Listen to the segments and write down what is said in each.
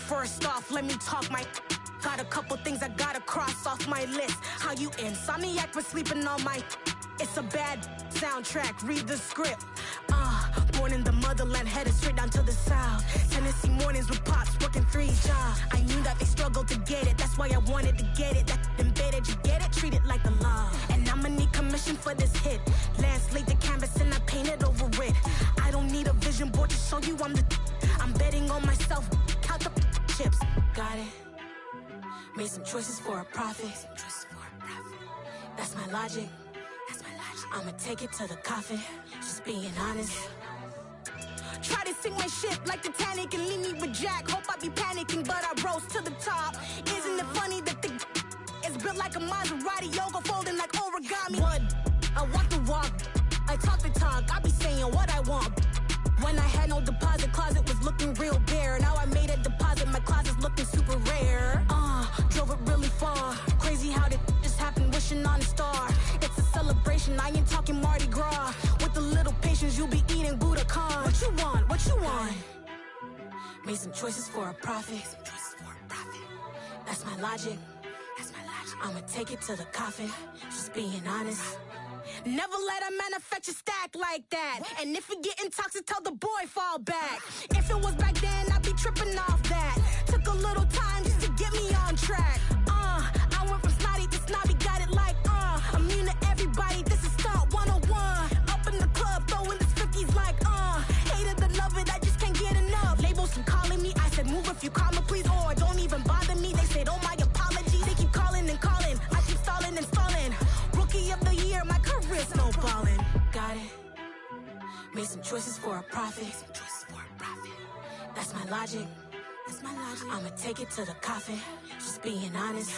First off, let me talk my... Got a couple things I gotta cross off my list. How you insomniac for sleeping on my... It's a bad soundtrack, read the script. Born in the motherland, headed straight down to the south. Tennessee mornings with pops, working 3 jobs. I knew that they struggled to get it, that's why I wanted to get it. That embedded, you get it, treat it like a law. And I'ma need commission for this hit. Lance laid the canvas and I painted over it. I don't need a vision board to show you I'm betting on myself, count the chips. Got it. Made some choices for a profit. That's my logic. I'ma take it to the coffin, just being honest. Try to sink my ship like Titanic and leave me with Jack. Hope I be panicking, but I rose to the top. Isn't it funny that the is built like a Maserati, yoga folding like origami? What? I walk the walk, I talk the talk, I be saying what I want. When I had no deposit, closet was looking real bare. Now I made a deposit, my closet's looking super rare. Drove it really far. Crazy how did just happen, wishing on a star. It's a celebration, I ain't talking Mardi Gras. With a little patience, you'll be eating Budokan. What you want? What you want? Made some choices for a profit. That's my logic. I'ma take it to the coffin, just being honest. Never let a manufacture stack like that. And if you getting toxic, tell the boy fall back. If it was back then, I'd be tripping off that. Took a little time just to get me on track. I went from snotty to snobby, got it like, immune to everybody, this is stunt 101. Up in the club, throwing this 50s like, hated to love it, I just can't get enough. Labels from calling me, I said move if you call me please, or don't even bother me. They said, oh my apology, they keep calling and calling. I keep stalling and stalling. Rookie of the year, my career snowballing. Got it. Made some choices for a profit. That's my logic. I'ma take it to the coffin, just being honest.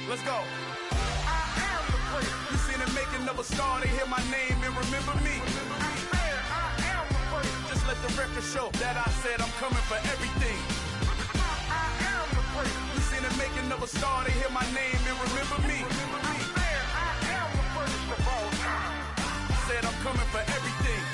Let's go. I am the place. You seen the making of a star, they hear my name and remember me. I am the place. Just let the record show that I said I'm coming for everything. I am the place. You seen the making of a star, they hear my name and remember me. I am the first of all time. Said I'm coming for everything.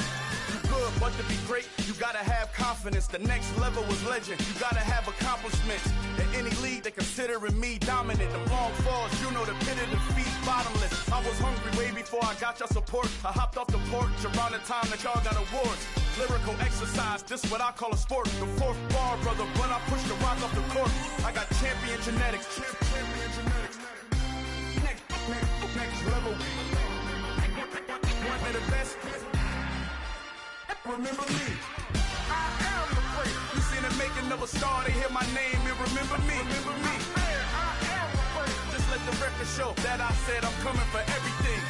Good, but to be great, you gotta have confidence. The next level was legend. You gotta have accomplishments. In any league, they considering me dominant. The long falls, you know the pit of defeat, bottomless. I was hungry way before I got your support. I hopped off the porch around the time that y'all got awards. Lyrical exercise, this what I call a sport. The fourth bar, brother, when I push the rock off the court. I got champion genetics. Next level. One of the best. Remember me. I am the place. You seen the making of a star, they hear my name and remember me. I am the place. Just let the record show that I said I'm coming for everything.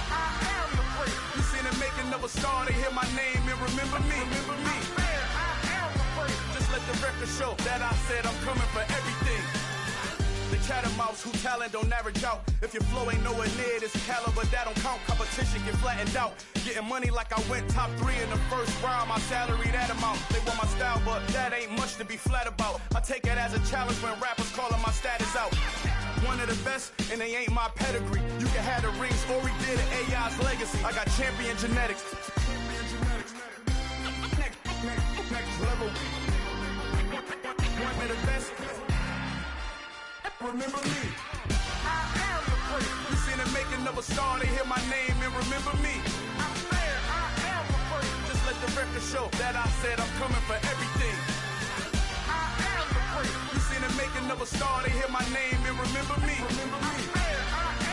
I am the place. You seen the making of a star, they hear my name and remember me. I am the place. Just let the record show that I said I'm coming for everything. The chattermouths who talent don't average out. If your flow ain't nowhere near this caliber, that don't count. Competition get flattened out. Getting money like I went top 3 in the first round. My salary that amount. They want my style, but that ain't much to be flat about. I take it as a challenge when rappers calling my status out. One of the best, and they ain't my pedigree. You can have the rings, or we did an AI's legacy. I got champion genetics. Next level. One of the best. Remember me. I am the place. You seen the making of a star, they hear my name and remember me. I am the place. Just let the record show that I said I'm coming for everything. I am the place. You seen the making of a star, they hear my name and remember me. I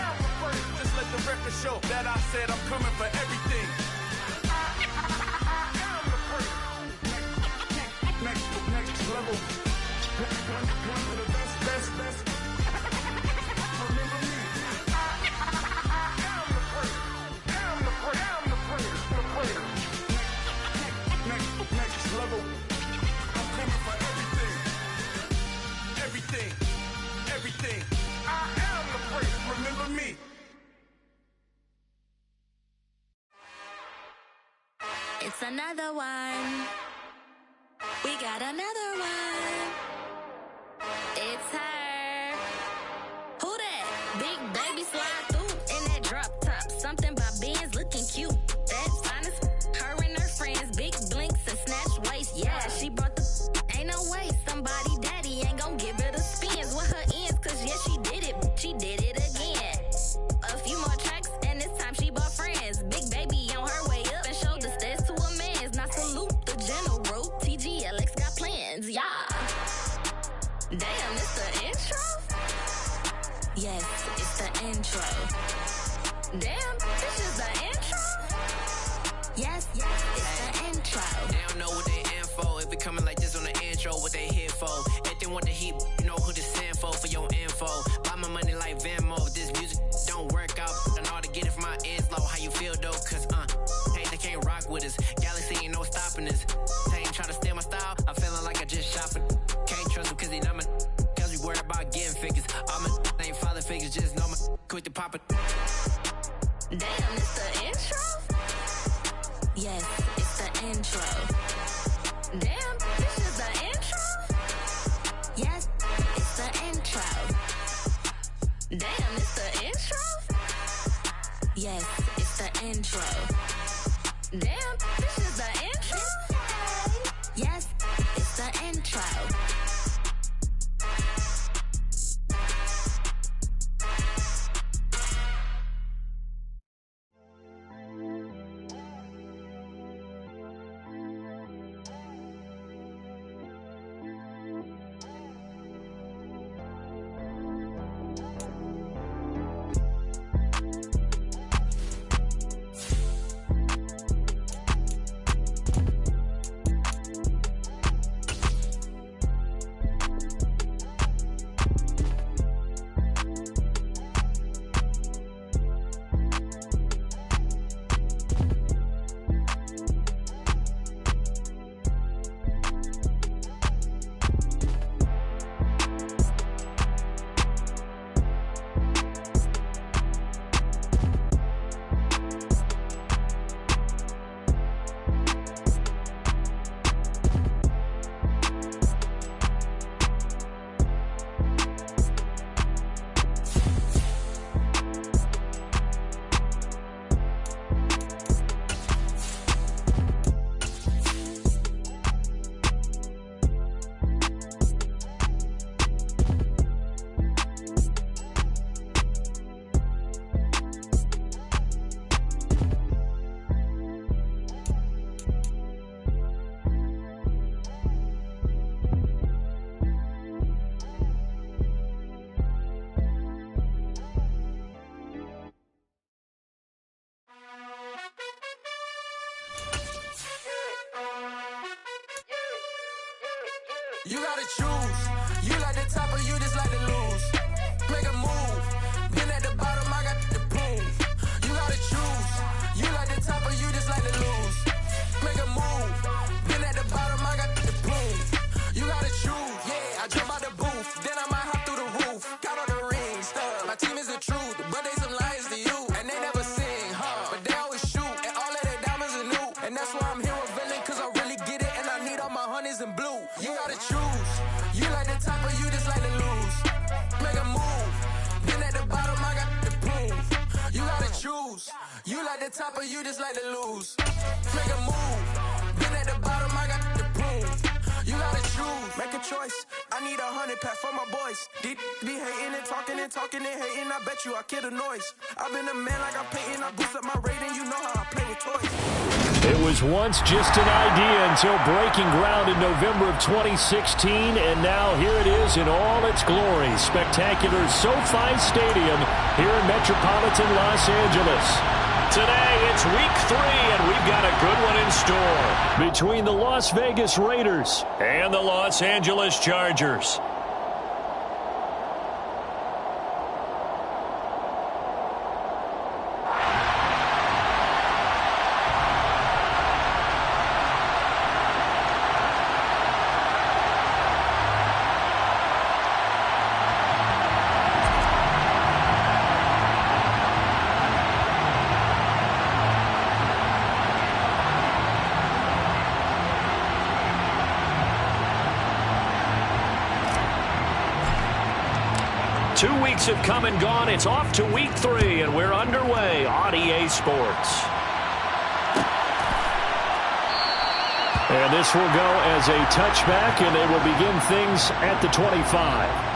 am the place. Just let the record show that I said I'm coming for everything. I am the place. Next level. It's another one. We got another one. It's her. Who that? Big baby slide through in that drop top. Something by Benz looking cute. That's honest. Her and her friends, big blinks and snatch waist. Yeah, she brought the. Ain't no way somebody daddy ain't gon' give her the spins with her ends. Cause yeah, she did it. She did it again. A few more tracks and this time she bought friends. Big baby on her way up and showed the stairs to a man's. Now salute the general. TGLX got plans, yeah. Damn, it's the intro? Yes, it's the intro. Damn, this is the intro? Yes, it's the intro. They don't know what they in for. If we coming like this on the intro, what they here for? If they want the heat, you know who to send for your info. Buy my money like Venmo. If this music don't work out, I know how to get it from my ends low. How you feel though? Cause hey, they can't rock with us. Galaxy ain't no stopping us. They ain't try to steal my style. I'm feeling like I just shopping. Can't trust them cause they not my. Cause we worried about getting figures. All my ain't father figures, just know my quick to pop it. Damn, it's the intro? Yes, it's the intro. Damn, this is the intro? Yes, it's the intro. Damn, it's the intro? Yes, it's the intro. Damn, this is the intro? Yes, it's the intro. You gotta choose. You like the top or you just like to lose. Make a move. Been at the bottom, I got the proof. You gotta choose. You like the top or you just like to lose. Make a move. Been at the bottom, I got the proof. You gotta choose. Yeah, I jump out the booth. Then I might hop through the roof. Got all the rings, stuff. My team is the truth, but they some liars to you. And they never sing, but they always shoot. And all of their diamonds are new. And that's why I'm here with Villain, cause I really get it. And I need all my honeys in blue. You gotta choose. You like the top or you just like to lose. Make a move. Been at the bottom, I got the proof. You gotta choose. You like the top or you just like to lose. Make a move. Been at the bottom, I got the proof. You gotta choose. Make a choice. I need 100 pack for my boys. Be hating and talking and hating. I bet you I kill the noise. I've been a man like I'm painting. I boost up my rating. You know how I play with toys. It was once just an idea until breaking ground in November of 2016, and now here it is in all its glory. Spectacular SoFi Stadium here in metropolitan Los Angeles. Today, it's week 3, and we've got a good one in store between the Las Vegas Raiders and the Los Angeles Chargers. 2 weeks have come and gone. It's off to week 3, and we're underway on EA Sports. And this will go as a touchback, and they will begin things at the 25.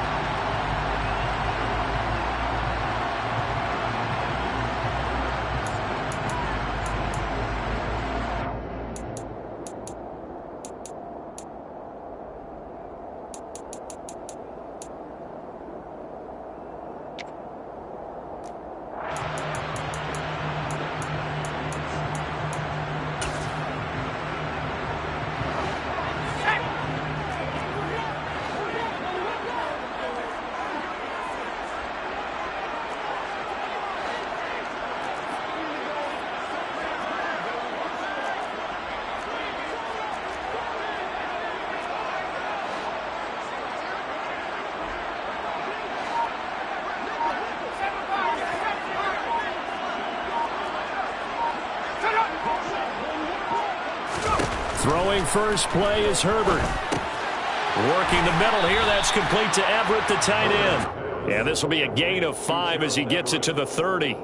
Throwing first play is Herbert. Working the middle here. That's complete to Everett, the tight end. Yeah, this will be a gain of 5 as he gets it to the 30.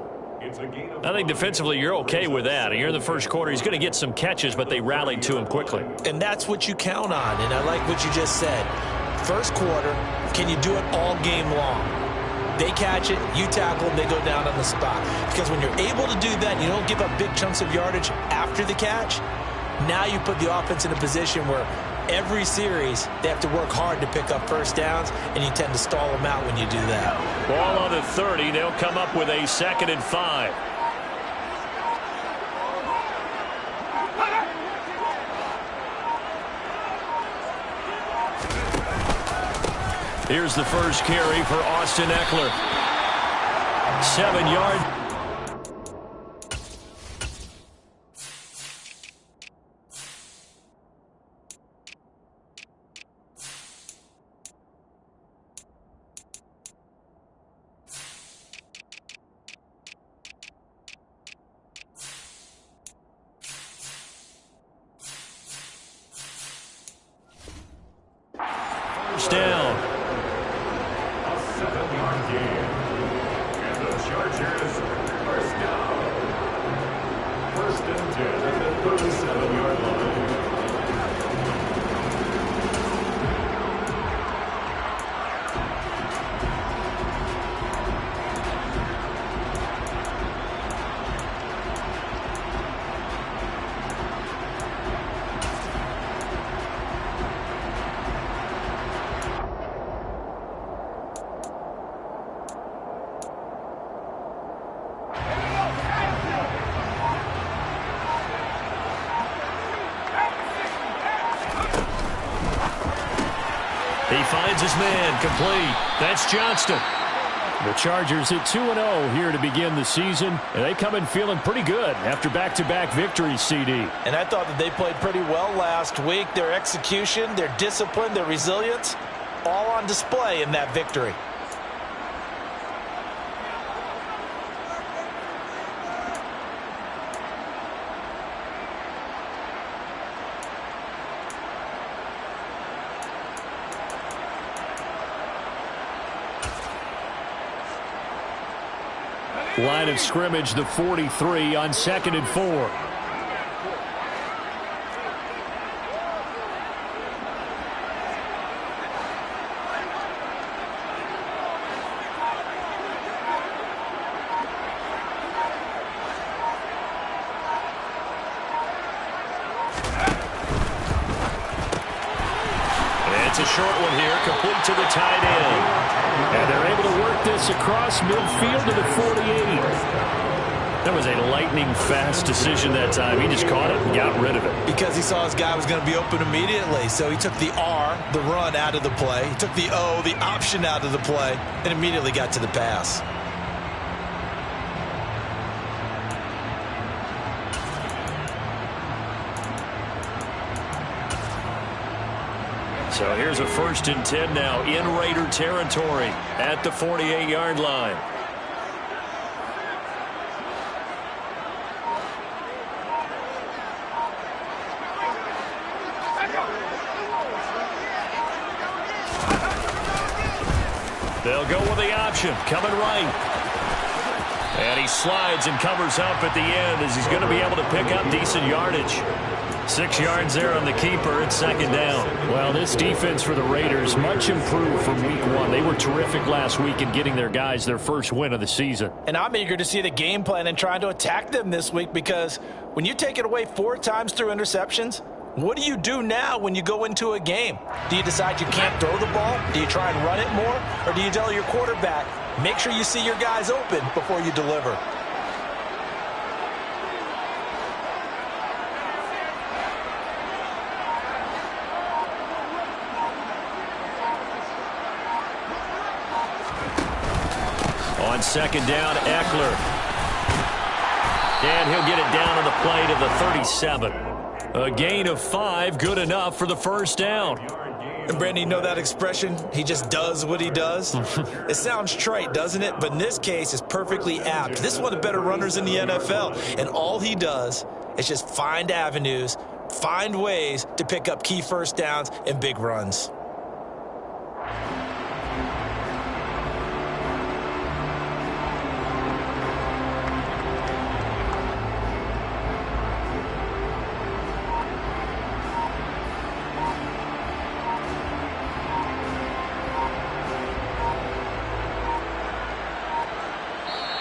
I think defensively you're okay with that. Here in the first quarter, he's going to get some catches, but they rallied to him quickly. And that's what you count on, and I like what you just said. First quarter, can you do it all game long? They catch it, you tackle them, they go down on the spot. Because when you're able to do that and you don't give up big chunks of yardage after the catch, now you put the offense in a position where every series they have to work hard to pick up first downs, and you tend to stall them out when you do that. Ball on the 30. They'll come up with a 2nd and 5. Here's the first carry for Austin Eckler. 7 yards. Down. A 7-yard gain. And the Chargers first down. 1st and 10 at the 37-yard line. He finds his man, complete. That's Johnston. The Chargers at 2-0 here to begin the season, and they come in feeling pretty good after back-to-back victories, CD. And I thought that they played pretty well last week. Their execution, their discipline, their resilience, all on display in that victory. Line of scrimmage, the 43 on 2nd and 4. It's a short one here, complete to the tight end. And they're able to work this across midfield to the 48. That was a lightning-fast decision that time. He just caught it and got rid of it. Because he saw his guy was going to be open immediately. So he took the R, the run, out of the play. He took the O, the option, out of the play, and immediately got to the pass. So here's a 1st and 10 now in Raider territory at the 48-yard line. They'll go with the option, coming right. And he slides and covers up at the end as he's going to be able to pick up decent yardage. 6 yards there on the keeper. It's second down. Well, this defense for the Raiders, much improved from week 1. They were terrific last week in getting their guys their first win of the season. And I'm eager to see the game plan and trying to attack them this week, because when you take it away 4 times through interceptions, what do you do now when you go into a game? Do you decide you can't throw the ball? Do you try and run it more? Or do you tell your quarterback, make sure you see your guys open before you deliver? On second down, Eckler. And he'll get it down on the play to the 37. A gain of 5, good enough for the first down. And Brandon, you know that expression? He just does what he does? It sounds trite, doesn't it? But in this case, it's perfectly apt. This is one of the better runners in the NFL. And all he does is just find avenues, find ways to pick up key first downs and big runs.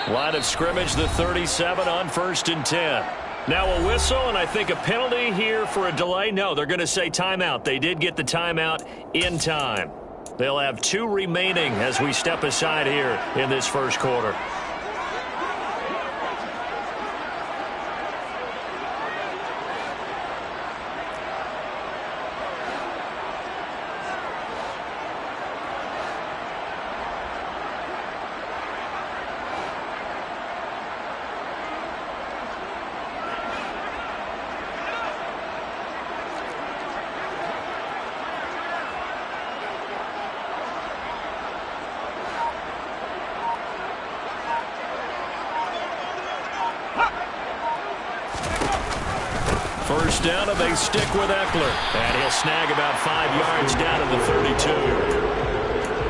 Line of scrimmage, the 37 on 1st and 10. Now a whistle, and I think a penalty here for a delay. No, they're going to say timeout. They did get the timeout in time. They'll have 2 remaining as we step aside here in this first quarter. First down, and they stick with Eckler. And he'll snag about 5 yards down to the 32.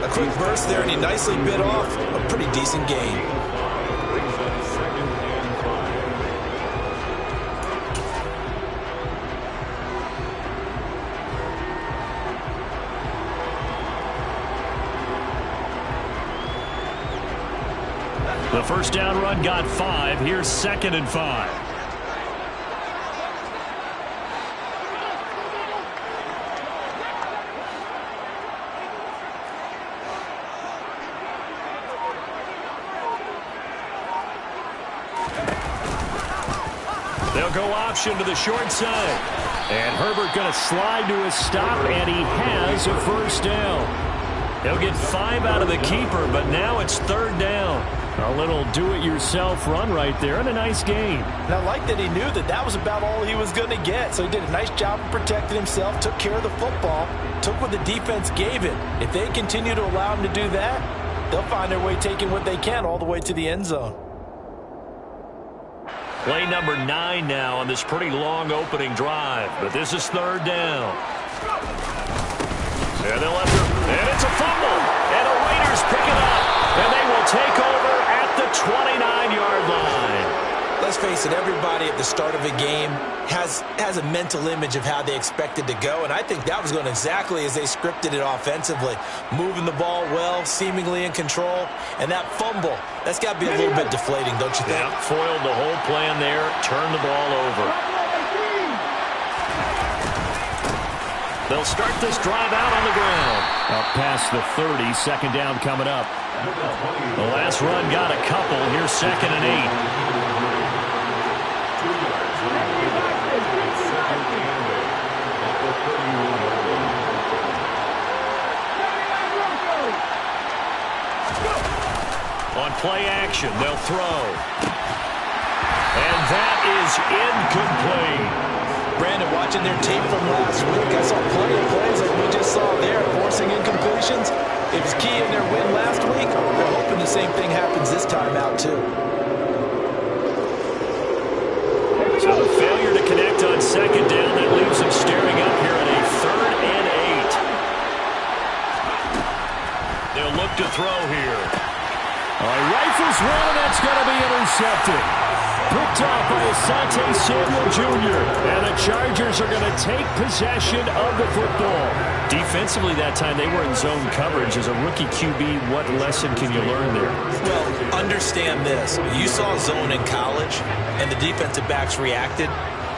A quick burst there, and he nicely bit off a pretty decent gain. The first down run got 5. Here's 2nd and 5. They'll go option to the short side. And Herbert going to slide to his stop, and he has a first down. He'll get 5 out of the keeper, but now it's 3rd down. A little do-it-yourself run right there, and a nice gain. And I like that he knew that that was about all he was going to get. So he did a nice job of protecting himself, took care of the football, took what the defense gave him. If they continue to allow him to do that, they'll find their way taking what they can all the way to the end zone. Play number 9 now on this pretty long opening drive, but this is 3rd down. And they'll have to, and it's a fumble, and the Raiders pick it up, and they will take over at the 29-yard line. Let's face it, everybody at the start of a game has a mental image of how they expect it to go, and I think that was going exactly as they scripted it offensively. Moving the ball well, seemingly in control, and that fumble, that's got to be a little bit deflating, don't you think? Yeah, foiled the whole plan there, turned the ball over. They'll start this drive out on the ground. Up past the 30, 2nd down coming up. The last run got a couple. Here's 2nd and 8. On play action, they'll throw. And that is incomplete. Brandon, watching their tape from last week, I saw plenty of plays like we just saw there, forcing incompletions. It was key in their win last week. They're hoping the same thing happens this time out, too. So the failure to connect on 2nd down, that leaves them staring up here at a 3rd and 8. They'll look to throw intercepted. Picked off by Asante Samuel Jr. And the Chargers are going to take possession of the football. Defensively that time, they were in zone coverage. As a rookie QB, what lesson can you learn there? Well, understand this. You saw zone in college, and the defensive backs reacted,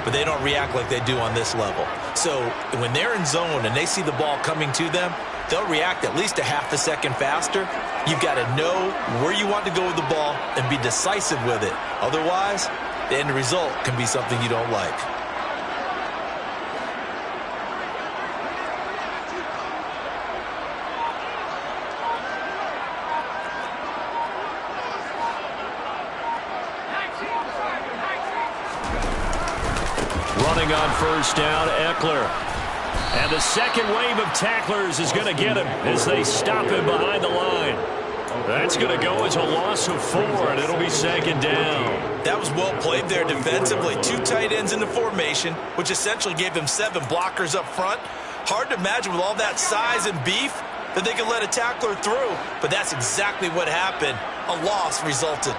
but they don't react like they do on this level. So when they're in zone and they see the ball coming to them, they'll react at least a half a second faster. You've got to know where you want to go with the ball and be decisive with it. Otherwise, the end result can be something you don't like. Running on first down, Eckler. And the second wave of tacklers is going to get him as they stop him behind the line. That's going to go as a loss of 4, and it'll be second down. That was well played there defensively. 2 tight ends in the formation, which essentially gave them 7 blockers up front. Hard to imagine with all that size and beef that they could let a tackler through, but that's exactly what happened. A loss resulted.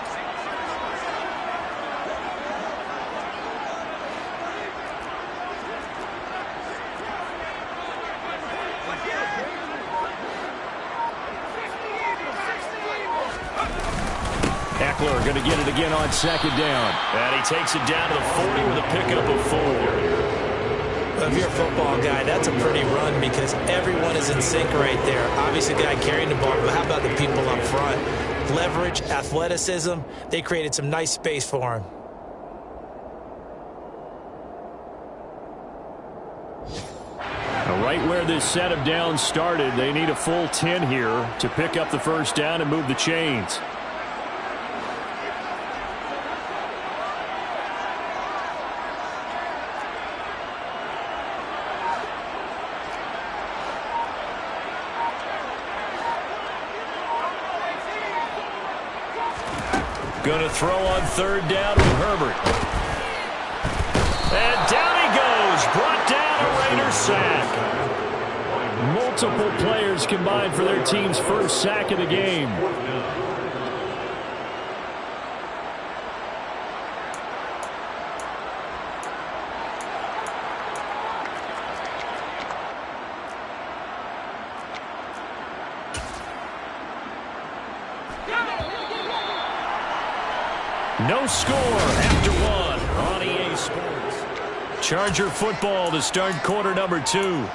Eckler going to get it again on second down. And he takes it down to the 40 with a pickup of 4. Well, if you're a football guy, that's a pretty run because everyone is in sync right there. Obviously, the guy carrying the ball, but how about the people up front? Leverage, athleticism, they created some nice space for him. Right where this set of downs started, they need a full 10 here to pick up the first down and move the chains. Going to throw on third down with Herbert. And down he goes. Brought down a Raiders sack. Multiple players combined for their team's first sack of the game. No score after 1 on EA Sports. Charger football to start quarter number 2.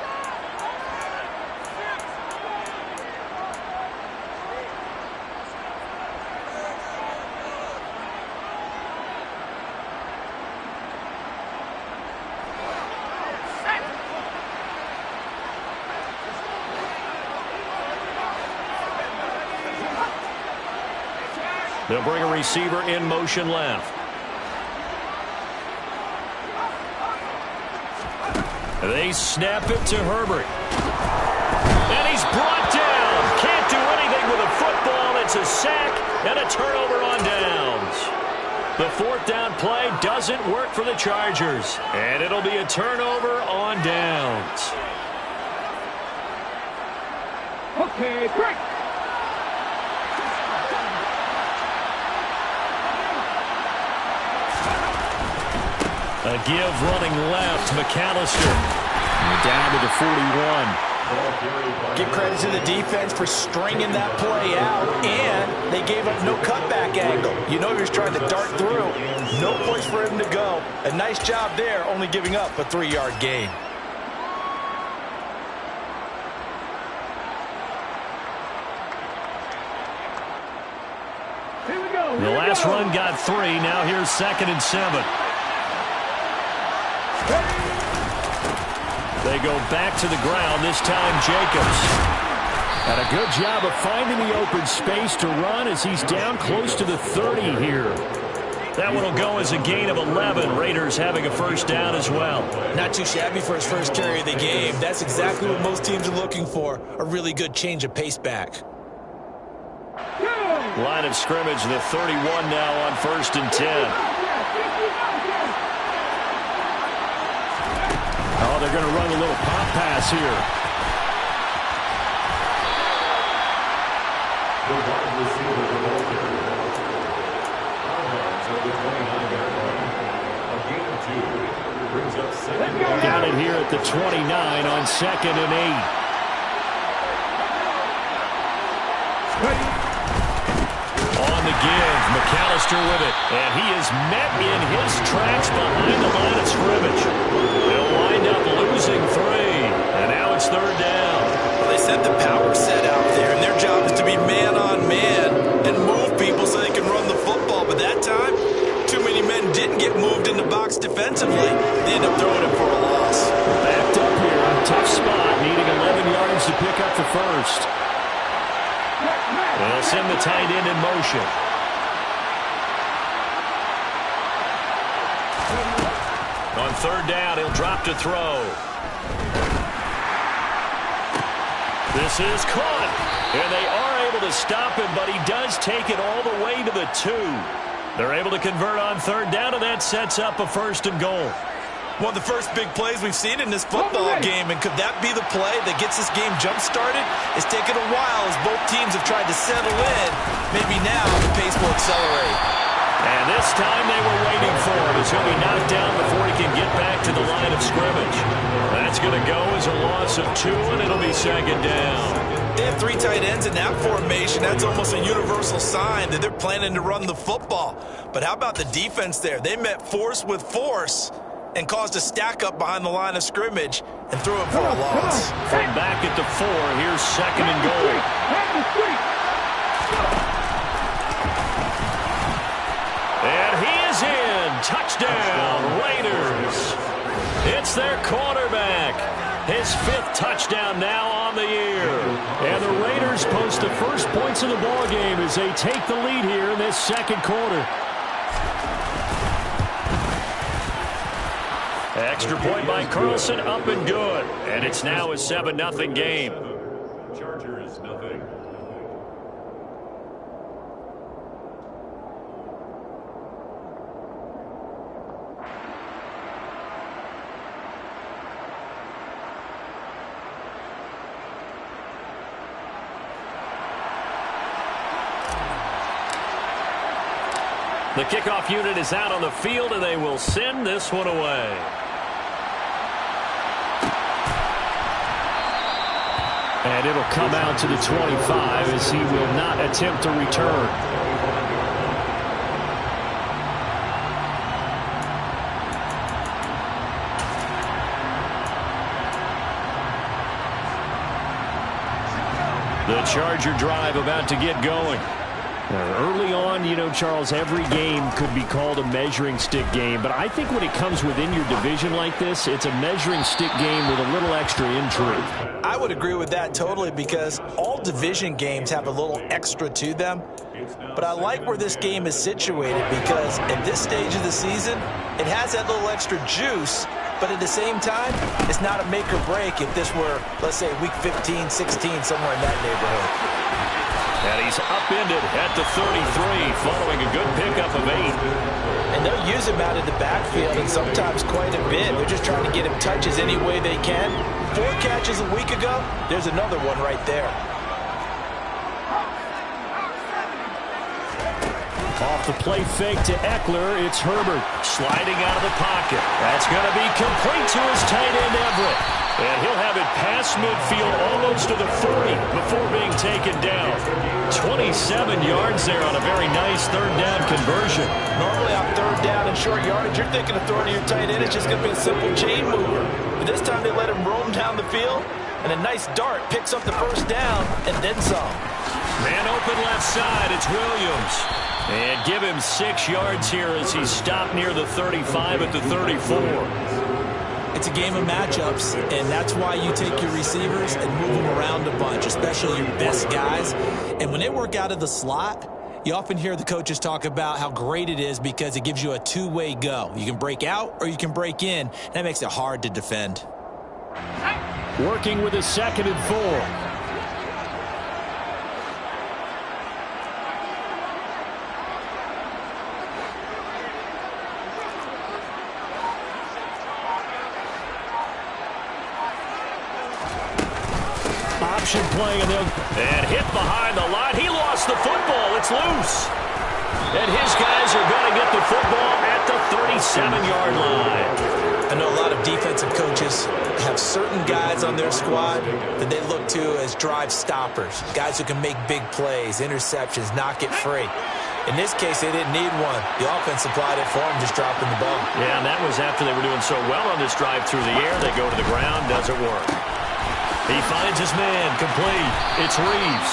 They'll bring a receiver in motion left. They snap it to Herbert. And he's brought down. Can't do anything with a football. It's a sack and a turnover on downs. The fourth down play doesn't work for the Chargers. And it'll be a turnover on downs. Okay, break. A give running left, McAllister. Down to the 41. Give credit to the defense for stringing that play out, and they gave up no cutback angle. You know he was trying to dart through. No place for him to go. A nice job there, only giving up a 3-yard gain. The last run got 3. Now here's 2nd and 7. They go back to the ground, this time Jacobs. And a good job of finding the open space to run as he's down close to the 30 here. That one will go as a gain of 11. Raiders having a first down as well. Not too shabby for his first carry of the game. That's exactly what most teams are looking for, a really good change of pace back. Line of scrimmage, the 31 now on 1st and 10. Oh, they're going to run a little pop pass here. The wide receiver, the ball carrier. it here at the 29 on 2nd and 8. On the give, McAllister with it, and he is met in his tracks behind the line of scrimmage. They'll wind up losing 3, and now it's 3rd down. Well, they said the power set out there, and their job is to be man-on-man and move people so they can run the football. But that time, too many men didn't get moved in the box defensively. They end up throwing it for a loss. Backed up here, tough spot, needing 11 yards to pick up the first. They'll send the tight end in motion. On 3rd down, he'll drop to throw. This is caught, and they are able to stop him, but he does take it all the way to the 2. They're able to convert on 3rd down, and that sets up a 1st and goal. One of the first big plays we've seen in this football game, and could that be the play that gets this game jump-started? It's taken a while as both teams have tried to settle in. Maybe now the pace will accelerate. And this time they were waiting for him as he'll be knocked down before he can get back to the line of scrimmage. That's going to go as a loss of 2, and it'll be 2nd down. They have 3 tight ends in that formation. That's almost a universal sign that they're planning to run the football. But how about the defense there? They met force with force and caused a stack up behind the line of scrimmage and threw it for a loss. From back at the 4, here's 2nd and goal. And he is in. Touchdown, Raiders. It's their quarterback. His 5th touchdown now on the year. And the Raiders post the first points of the ball game as they take the lead here in this 2nd quarter. Extra point by Carlson, up and good. And it's now a 7-0 game. Chargers, nothing. The kickoff unit is out on the field, and they will send this one away. And it'll come out to the 25 as he will not attempt to return. The Charger drive about to get going. Early on, you know, Charles, every game could be called a measuring stick game. But I think when it comes within your division like this, it's a measuring stick game with a little extra intrigue. I would agree with that totally because all division games have a little extra to them. But I like where this game is situated because at this stage of the season, it has that little extra juice. But at the same time, it's not a make or break if this were, let's say, week 15, 16, somewhere in that neighborhood. And he's upended at the 33 following a good pickup of 8. And they'll use him out of the backfield and sometimes quite a bit. They're just trying to get him touches any way they can. 4 catches a week ago, there's another one right there. Off the play fake to Eckler, it's Herbert sliding out of the pocket. That's going to be complete to his tight end Everett. And he'll have it past midfield almost to the 40 before being taken down. 27 yards there on a very nice 3rd down conversion. Normally on 3rd down and short yardage, you're thinking of throwing to your tight end. It's just going to be a simple chain mover. But this time they let him roam down the field, and a nice dart picks up the 1st down and then some. Man open left side, it's Williams. And give him 6 yards here as he's stopped near the 35 at the 34. It's a game of matchups, and that's why you take your receivers and move them around a bunch, especially your best guys. And when they work out of the slot, you often hear the coaches talk about how great it is because it gives you a 2-way go. You can break out or you can break in. That makes it hard to defend. Working with a 2nd and 4. Option play, and hit behind the line. He lost the football. It's loose. And his guys are going to get the football at the 37-yard line. I know a lot of defensive coaches have certain guys on their squad that they look to as drive stoppers, guys who can make big plays, interceptions, knock it free. In this case, they didn't need one. The offense supplied it for them, just dropping the ball. Yeah, and that was after they were doing so well on this drive through the air. They go to the ground, doesn't work. He finds his man, complete. It's Reeves.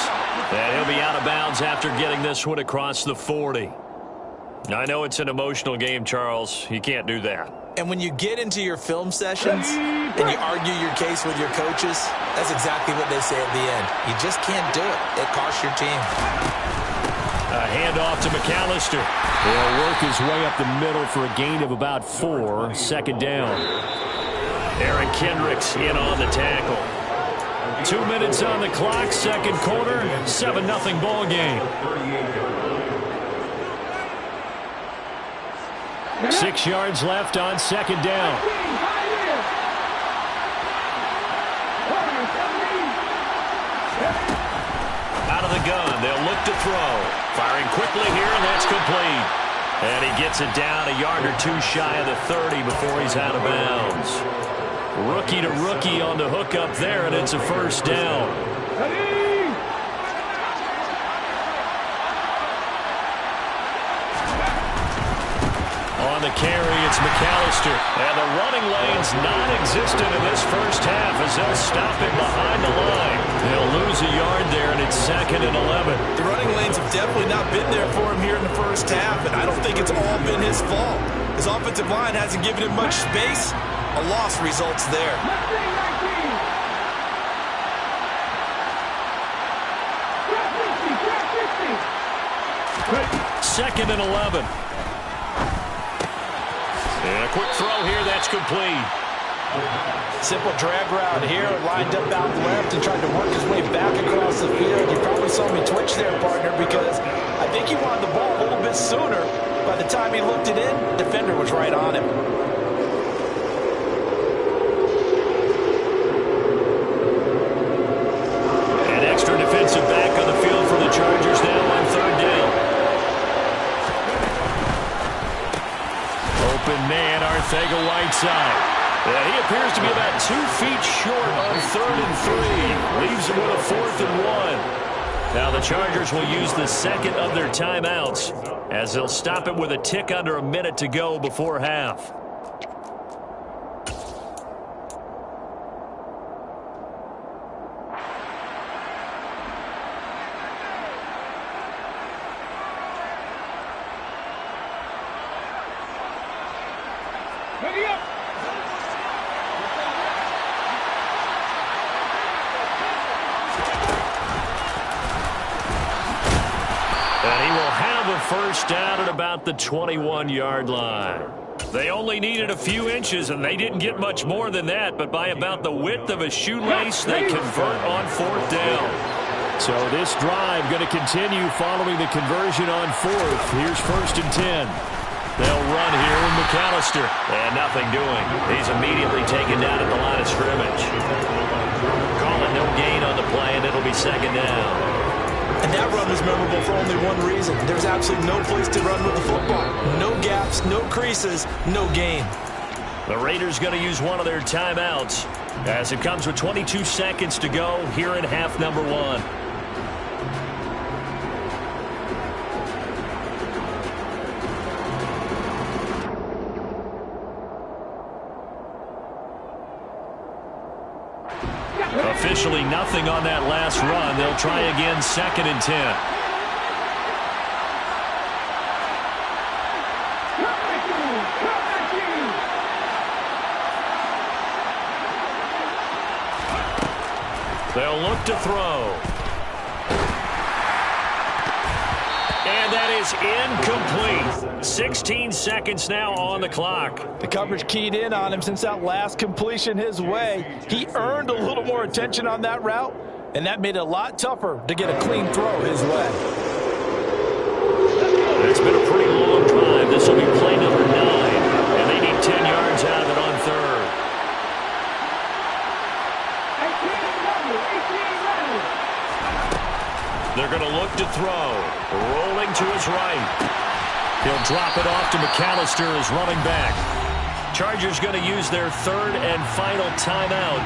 And he'll be out of bounds after getting this one across the 40. I know it's an emotional game, Charles. You can't do that. And when you get into your film sessions and you argue your case with your coaches, that's exactly what they say at the end. You just can't do it. It costs your team. A handoff to McAllister. He'll work his way up the middle for a gain of about 4. Second down. Eric Kendricks in on the tackle. 2 minutes on the clock, second quarter, 7-0 ball game. 6 yards left on second down. Out of the gun, they'll look to throw. Firing quickly here, and that's complete. And he gets it down a yard or 2 shy of the 30 before he's out of bounds. Rookie to rookie on the hook up there, and it's a first down. On the carry, it's McAllister. And the running lane's non-existent in this first half as they'll stop it behind the line. They'll lose a yard there, and it's 2nd and 11. The running lanes have definitely not been there for him here in the first half, and I don't think it's all been his fault. His offensive line hasn't given him much space. A loss results there. 2nd and 11. And a quick throw here, that's complete. Simple drag route here, lined up out left and tried to work his way back across the field. You probably saw me twitch there, partner, because I think he wanted the ball a little bit sooner. By the time he looked it in, the defender was right on him. An extra defensive back on the field for the Chargers now on 3rd down. Open man, Arcega-Whiteside. Yeah, he appears to be about 2 feet short on 3rd and 3. Leaves him with a 4th and 1. Now the Chargers will use the second of their timeouts as they'll stop it with a tick under a minute to go before half. First down at about the 21-yard line. They only needed a few inches, and they didn't get much more than that, but by about the width of a shoelace, they convert on 4th down. So this drive going to continue following the conversion on 4th. Here's 1st and 10. They'll run here with McAllister. And nothing doing. He's immediately taken down at the line of scrimmage. Call it no gain on the play, and it'll be 2nd down. And that run was memorable for only one reason. There's absolutely no place to run with the football. No gaps, no creases, no gain. The Raiders going to use one of their timeouts as it comes with 22 seconds to go here in half number 1. Officially nothing on that last run. They'll try again, 2nd and 10. They'll look to throw. And that is incomplete. 16 seconds now on the clock. The coverage keyed in on him since that last completion his way. He earned a little more attention on that route, and that made it a lot tougher to get a clean throw his way. It's been a pretty long drive. This will be play number 9, and they need 10 yards out of it on 3rd. They're going to look to throw. Rolling to his right. He'll drop it off to McAllister as running back. Chargers going to use their third and final timeout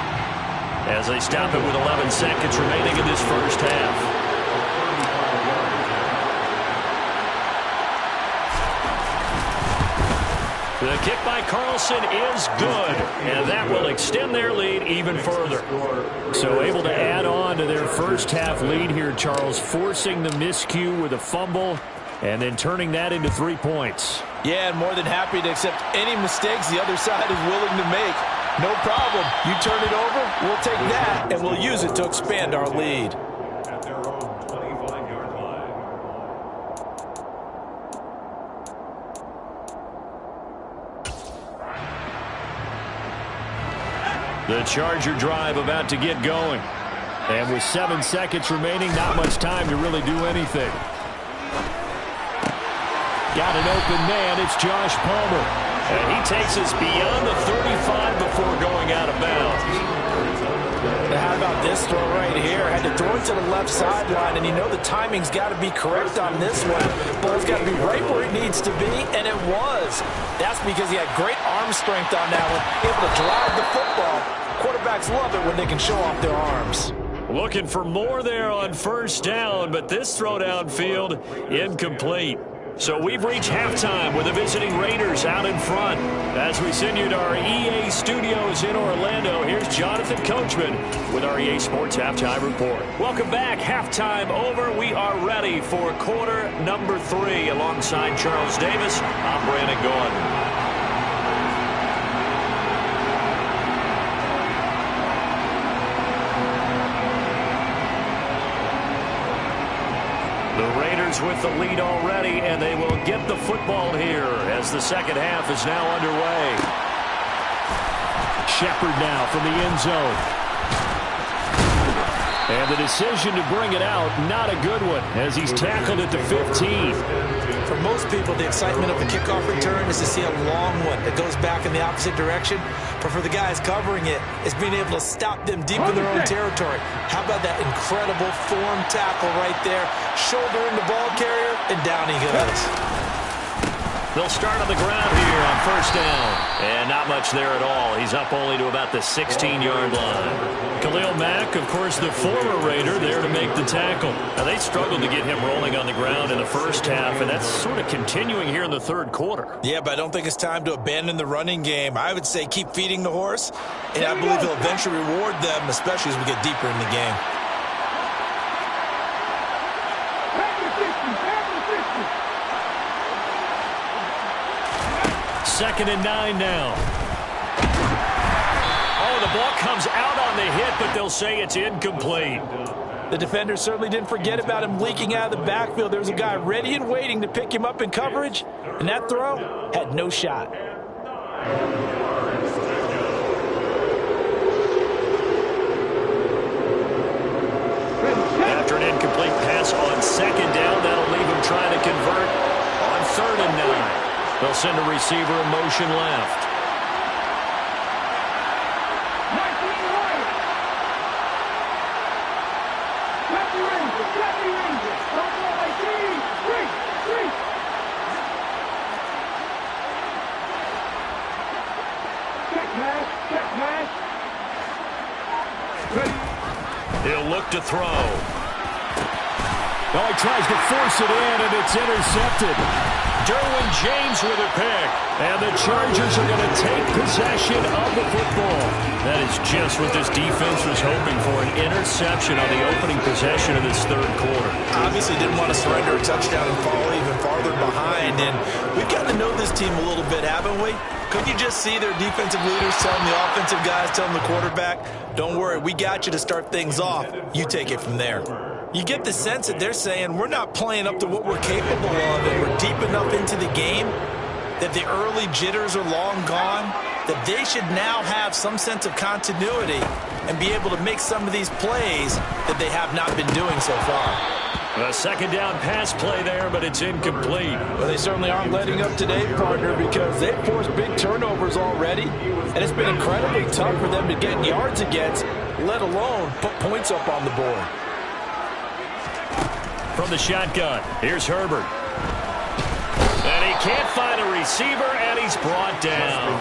as they stop it with 11 seconds remaining in this first half. The kick by Carlson is good, and that will extend their lead even further. So able to add on to their first half lead here, Charles, forcing the miscue with a fumble and then turning that into 3 points. Yeah, and more than happy to accept any mistakes the other side is willing to make. No problem. You turn it over, we'll take that, and we'll use it to expand our lead. The Charger drive about to get going. And with 7 seconds remaining, not much time to really do anything. Got an open man. It's Josh Palmer. And he takes us beyond the 35 before going out of bounds. How about this throw right here? Had to throw it to the left sideline, and you know the timing's got to be correct on this one. Ball's got to be right where it needs to be, and it was. That's because he had great arm strength on that one, able to drive the football. Quarterbacks love it when they can show off their arms. Looking for more there on first down, but this throw downfield incomplete. So we've reached halftime with the visiting Raiders out in front. As we send you to our EA studios in Orlando, here's Jonathan Coachman with our EA Sports Halftime Report. Welcome back. Halftime over. We are ready for quarter number 3. Alongside Charles Davis, I'm Brandon Gaudin. With the lead already, and they will get the football here as the second half is now underway. Shepard now from the end zone. And the decision to bring it out, not a good one, as he's tackled at the 15. For most people, the excitement of the kickoff return is to see a long one that goes back in the opposite direction. But for the guys covering it, it's being able to stop them deep in their own territory. How about that incredible form tackle right there? Shoulder in the ball carrier, and down he goes. They'll start on the ground here on first down. And not much there at all. He's up only to about the 16-yard line. Khalil Mack, of course, the former Raider, there to make the tackle. Now, they struggled to get him rolling on the ground in the first half, and that's sort of continuing here in the third quarter. Yeah, but I don't think it's time to abandon the running game. I would say keep feeding the horse, and I believe he'll eventually reward them, especially as we get deeper in the game. Second and 9 now. Oh, the ball comes out on the hit, but they'll say it's incomplete. The defender certainly didn't forget about him leaking out of the backfield. There was a guy ready and waiting to pick him up in coverage, and that throw had no shot. After an incomplete pass on second down, that'll leave him trying to convert on third and 9. They'll send a receiver in motion left. He'll look to throw. Oh, he tries to force it in, and it's intercepted. Derwin James with a pick. And the Chargers are going to take possession of the football. That is just what this defense was hoping for, an interception on the opening possession of this third quarter. Obviously didn't want to surrender a touchdown and fall even farther behind. And we've gotten to know this team a little bit, haven't we? Couldn't you just see their defensive leaders telling the offensive guys, telling the quarterback, don't worry, we got you to start things off. You take it from there. You get the sense that they're saying we're not playing up to what we're capable of, and we're deep enough into the game that the early jitters are long gone, that they should now have some sense of continuity and be able to make some of these plays that they have not been doing so far. A second down pass play there, but it's incomplete. Well, they certainly aren't letting up today, partner, because they've forced big turnovers already, and it's been incredibly tough for them to get yards against, let alone put points up on the board. From the shotgun, here's Herbert. And he can't find a receiver, and he's brought down.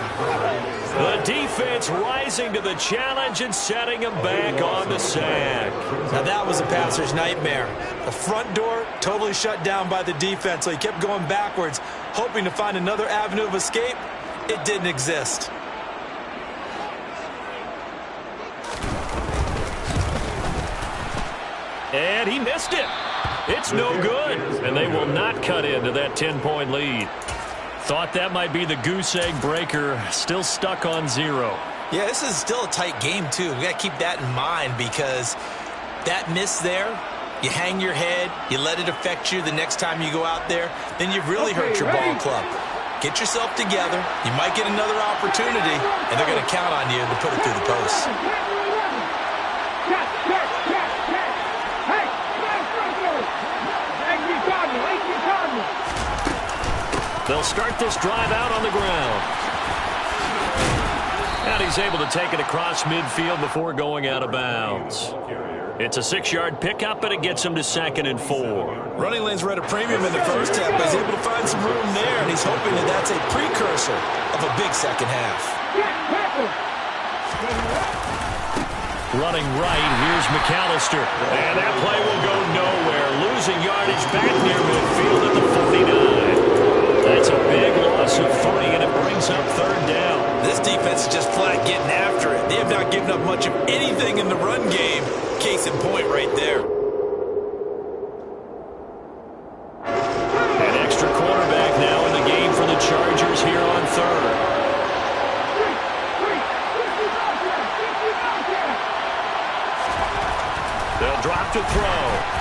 The defense rising to the challenge and setting him back on the sack. Now that was a passer's nightmare. The front door totally shut down by the defense, so he kept going backwards, hoping to find another avenue of escape. It didn't exist. And he missed it. It's no good. And they will not cut into that 10-point lead. Thought that might be the goose egg breaker. Still stuck on 0. Yeah, this is still a tight game, too. We got to keep that in mind because that miss there, you hang your head, you let it affect you the next time you go out there, then you've really hurt your ball club. Get yourself together. You might get another opportunity, and they're going to count on you to put it through the post. They'll start this drive out on the ground. And he's able to take it across midfield before going out of bounds. It's a 6-yard pickup, and it gets him to 2nd and 4. Running lanes were at a premium in the first half, but he's able to find some room there, and he's hoping that that's a precursor of a big second half. Running right, here's McAllister. And that play will go nowhere. Losing yardage back near midfield at the 49. That's a big loss of 3, and it brings up 3rd down. This defense is just flat getting after it. They have not given up much of anything in the run game. Case in point right there. An extra quarterback now in the game for the Chargers here on 3rd. They'll drop to throw.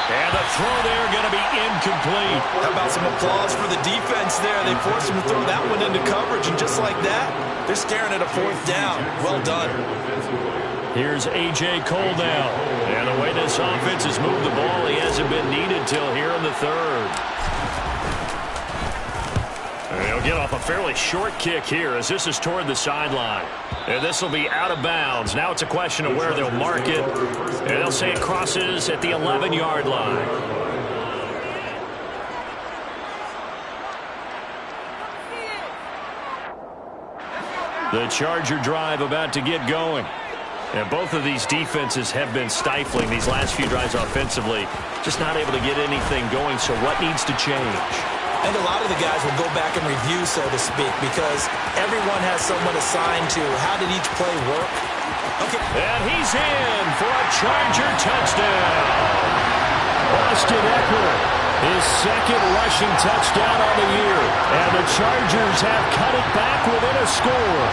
And the throw there going to be incomplete. How about some applause for the defense there? They forced him to throw that one into coverage, and just like that, they're staring at a 4th down. Well done. Here's A.J. Cole now. And the way this offense has moved the ball, he hasn't been needed till here in the 3rd. And he'll get off a fairly short kick here as this is toward the sideline. And this will be out of bounds. Now it's a question of where they'll mark it. And they'll say it crosses at the 11-yard line. The Charger drive about to get going. And both of these defenses have been stifling these last few drives offensively. Just not able to get anything going, so what needs to change? I think a lot of the guys will go back and review, so to speak, because everyone has someone assigned to how did each play work. Okay. And he's in for a Charger touchdown. Austin Eckler, his 2nd rushing touchdown on the year. And the Chargers have cut it back within a score.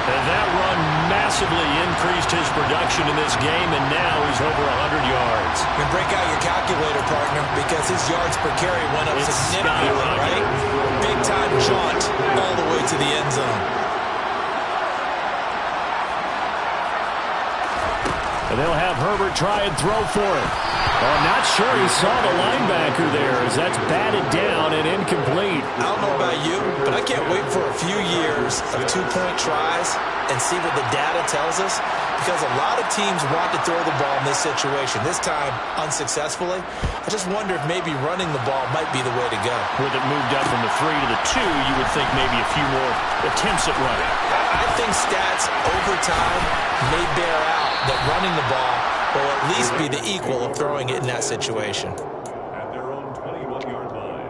And that run massively increased his production in this game, and now he's over 100 yards. You can break out your calculator, partner, because his yards per carry went up significantly, right? Big-time jaunt all the way to the end zone. And they'll have Herbert try and throw for it. Well, I'm not sure he saw the linebacker there as that's batted down and incomplete. I don't know about you, but I can't wait for a few years of 2-point tries and see what the data tells us, because a lot of teams want to throw the ball in this situation, this time unsuccessfully. I just wonder if maybe running the ball might be the way to go. With it moved up from the 3 to the 2, you would think maybe a few more attempts at running. I think stats over time may bear out that running the ball will at least be the equal of throwing it in that situation. At their own 21-yard line.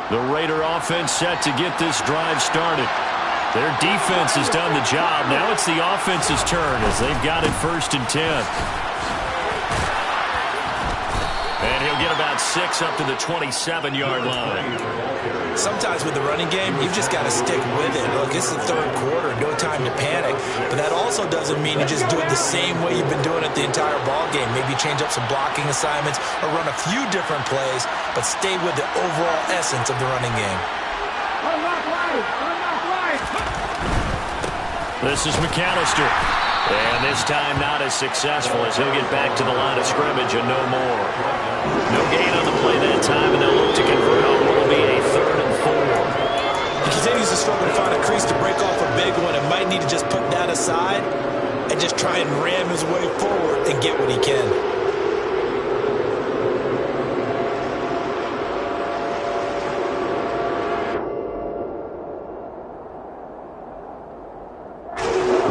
The Raider offense set to get this drive started. Their defense has done the job. Now it's the offense's turn as they've got it 1st and 10. And he'll get about 6 up to the 27-yard line. Sometimes with the running game, you've just got to stick with it. Look, it's the 3rd quarter, no time to panic. But that also doesn't mean you just do it the same way you've been doing it the entire ball game. Maybe change up some blocking assignments or run a few different plays, but stay with the overall essence of the running game. This is McAllister. And this time not as successful as he'll get back to the line of scrimmage and no more. No gain on the play that time, and they'll look to convert on what will be a 3rd and 4. He continues to struggle to find a crease to break off a big one and might need to just put that aside and just try and ram his way forward and get what he can.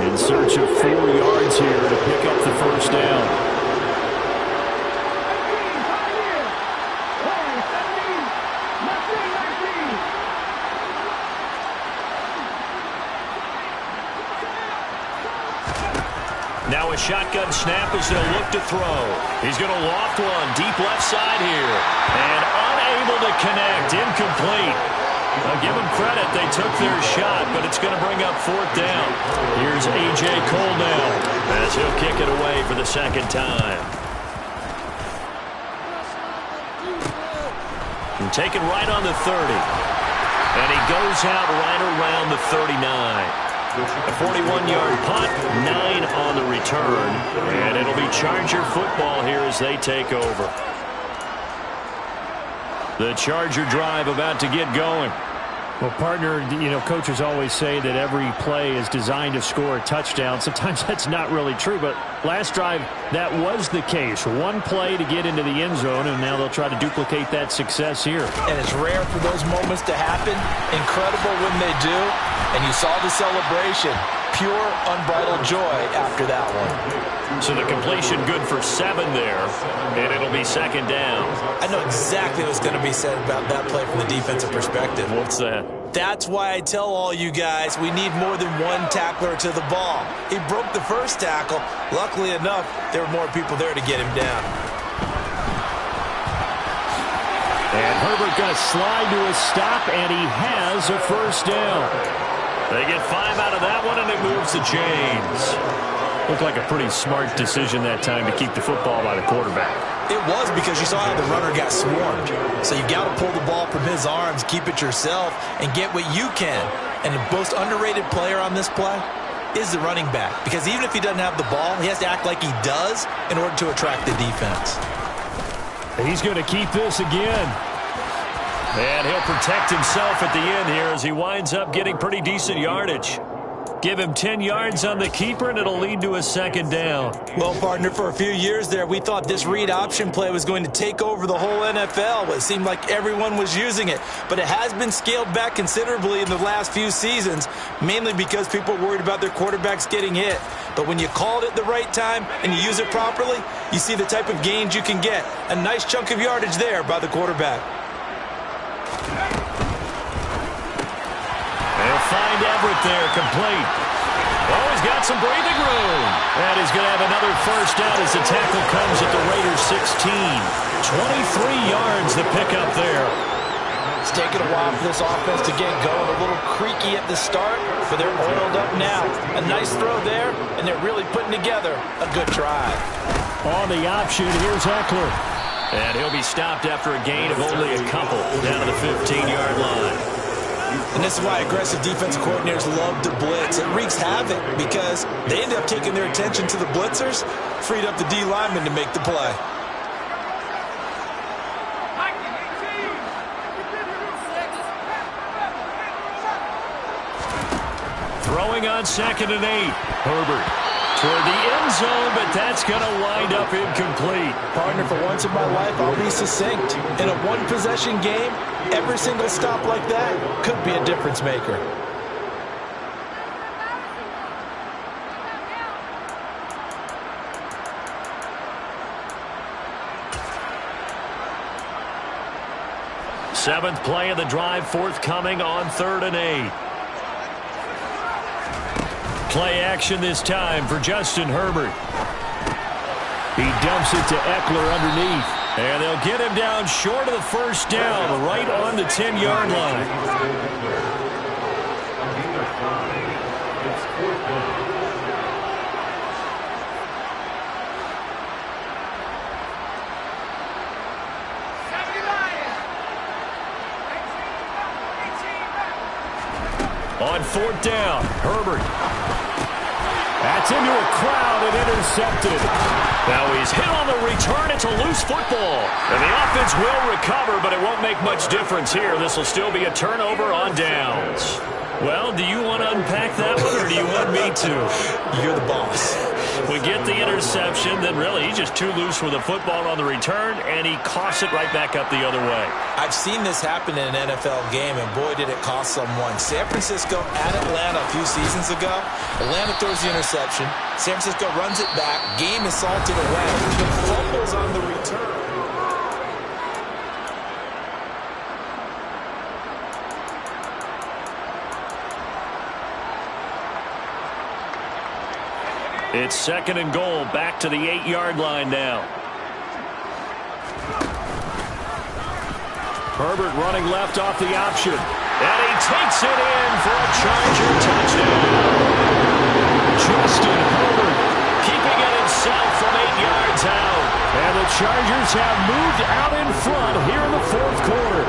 In search of 4 yards here to pick up the first down. Now a shotgun snap as they'll look to throw. He's going to loft one deep left side here. And unable to connect. Incomplete. I'll give them credit. They took their shot, but it's going to bring up 4th down. Here's A.J. Cole now as he'll kick it away for the 2nd time. And taken right on the 30. And he goes out right around the 39. A 41-yard punt, 9 on the return, and it'll be Charger football here as they take over. The Charger drive about to get going. Well, partner, coaches always say that every play is designed to score a touchdown. Sometimes that's not really true, but last drive, that was the case. One play to get into the end zone, and now they'll try to duplicate that success here. And it's rare for those moments to happen. Incredible when they do. And you saw the celebration. Pure, unbridled joy after that one. So the completion good for 7 there, and it'll be 2nd down. I know exactly what's going to be said about that play from the defensive perspective. What's that? That's why I tell all you guys we need more than one tackler to the ball. He broke the first tackle. Luckily enough, there were more people there to get him down. And Herbert going to slide to a stop, and he has a first down. They get 5 out of that one, and it moves the chains. Looked like a pretty smart decision that time to keep the football by the quarterback. It was, because you saw how the runner got swarmed. So you got to pull the ball from his arms, keep it yourself, and get what you can. And the most underrated player on this play is the running back. Because even if he doesn't have the ball, he has to act like he does in order to attract the defense. And he's going to keep this again. And he'll protect himself at the end here as he winds up getting pretty decent yardage. Give him 10 yards on the keeper, and it'll lead to a 2nd down. Well, partner, for a few years there, we thought this read option play was going to take over the whole NFL. It seemed like everyone was using it. But it has been scaled back considerably in the last few seasons, mainly because people are worried about their quarterbacks getting hit. But when you call it at the right time and you use it properly, you see the type of gains you can get. A nice chunk of yardage there by the quarterback. They'll find Everett there, complete. Oh, he's got some breathing room. And he's going to have another first down as the tackle comes at the Raiders' 16. 23 yards the pickup there. It's taken a while for this offense to get going. A little creaky at the start, but they're oiled up now. A nice throw there, and they're really putting together a good drive. On the option, here's Eckler. And he'll be stopped after a gain of only a couple down to the 15-yard line. And this is why aggressive defensive coordinators love to blitz. It wreaks havoc because they end up taking their attention to the blitzers, freed up the D lineman to make the play. Throwing on 2nd and 8. Herbert toward the end zone, but that's going to wind up incomplete. Partner, for once in my life, I'll be succinct. In a one-possession game, every single stop like that could be a difference maker. Seventh play of the drive forthcoming on 3rd and 8. Play action this time for Justin Herbert. He dumps it to Eckler underneath. And they'll get him down short of the first down, right on the 10-yard line. On 4th down, Herbert. That's into a crowd and intercepted. Now he's hit on the return. It's a loose football. And the offense will recover, but it won't make much difference here. This will still be a turnover on downs. Well, do you want to unpack that one, or do you want me to? You're the boss. We get the interception, then really he's just too loose with the football on the return, and he coughs it right back up the other way. I've seen this happen in an NFL game, and boy, did it cost someone. San Francisco at Atlanta a few seasons ago. Atlanta throws the interception. San Francisco runs it back. Game is salted away. The fumbles on the return. It's 2nd and goal, back to the 8-yard line now. Herbert running left off the option. And he takes it in for a Charger touchdown. Justin Herbert keeping it himself from 8 yards out. And the Chargers have moved out in front here in the 4th quarter.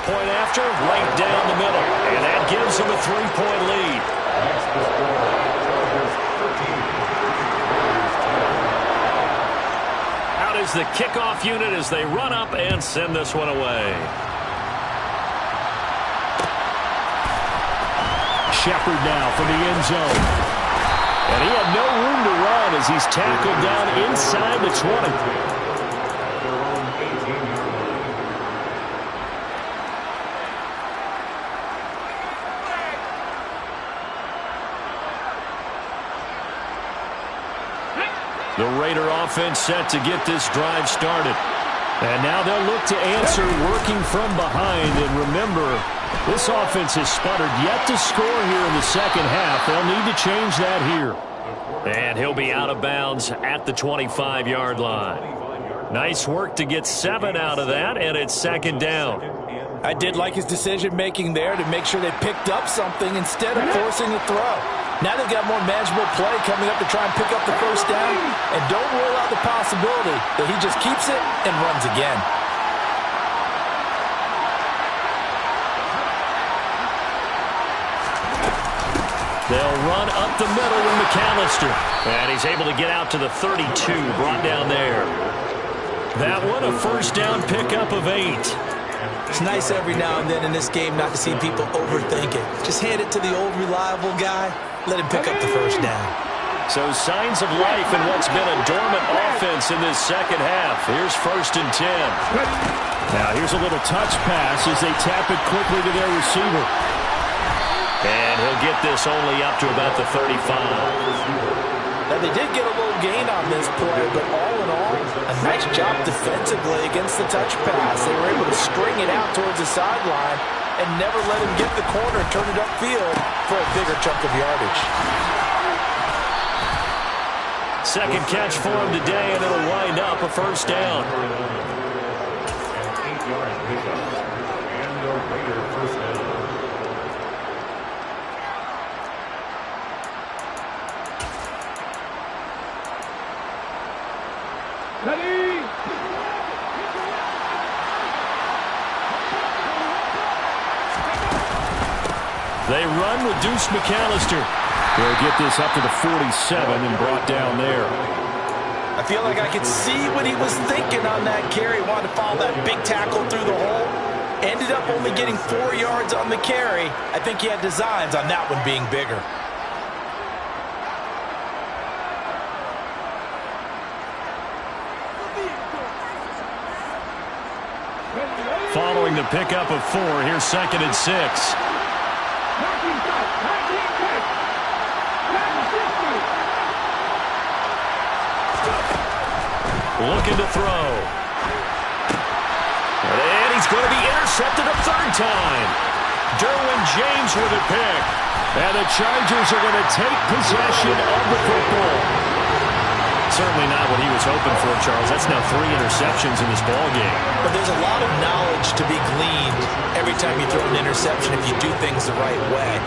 Point after, right down the middle. And that gives them a 3-point lead. Out is the kickoff unit as they run up and send this one away. Shepard now from the end zone. And he had no room to run as he's tackled down inside the 20. The Raider offense set to get this drive started. And now they'll look to answer working from behind. And remember, this offense has sputtered yet to score here in the second half. They'll need to change that here. And he'll be out of bounds at the 25-yard line. Nice work to get 7 out of that, and it's 2nd down. I did like his decision-making there to make sure they picked up something instead of forcing the throw. Now they've got more manageable play coming up to try and pick up the first down. And don't rule out the possibility that he just keeps it and runs again. They'll run up the middle with McAllister. And he's able to get out to the 32, brought down there. That one, a first down pickup of 8. It's nice every now and then in this game not to see people overthink it. Just hand it to the old reliable guy. Let him pick up the first down. So signs of life in what's been a dormant offense in this second half. Here's 1st and 10. Now here's a little touch pass as they tap it quickly to their receiver. And he'll get this only up to about the 35. Now they did get a little gain on this play, but all in all, a nice job defensively against the touch pass. They were able to string it out towards the sideline and never let him get the corner and turn it upfield for a bigger chunk of yardage. Second catch for him today, and it'll wind up a first down. 8-yard pickup. And the Raider first down. Ready? They run with Deuce McAllister. They'll get this up to the 47 and brought down there. I feel like I could see what he was thinking on that carry. Wanted to follow that big tackle through the hole. Ended up only getting 4 yards on the carry. I think he had designs on that one being bigger. Following the pickup of 4, here's 2nd and 6. Looking to throw. And he's going to be intercepted a 3rd time. Derwin James with a pick. And the Chargers are going to take possession of the football. Certainly not what he was hoping for, Charles. That's now 3 interceptions in this ballgame. But there's a lot of knowledge to be gleaned every time you throw an interception if you do things the right way.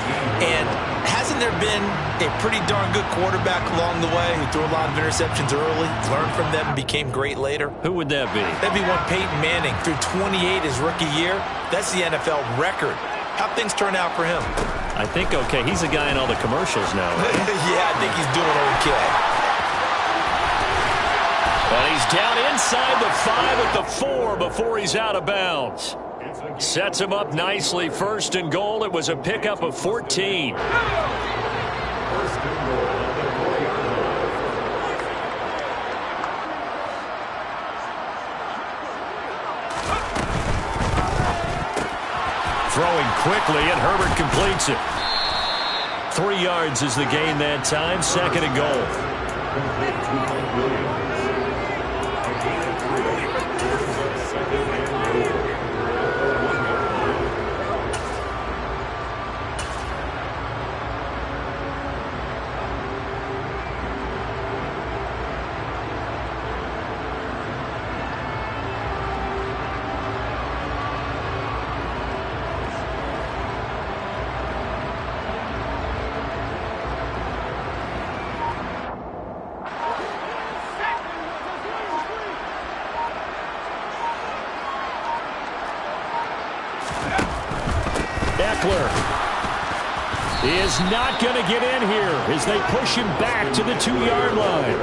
And hasn't there been a pretty darn good quarterback along the way who threw a lot of interceptions early, learned from them, and became great later? Who would that be? That'd be one Peyton Manning. Threw 28 his rookie year. That's the NFL record How'd things turn out for him? I think okay. He's a guy in all the commercials now, right? Yeah, I think he's doing okay. And he's down inside the 5 at the 4 before he's out of bounds. Sets him up nicely. First and goal. It was a pickup of 14. Throwing quickly, and Herbert completes it. 3 yards is the gain that time. Second and goal. Eckler is not going to get in here as they push him back to the 2-yard line.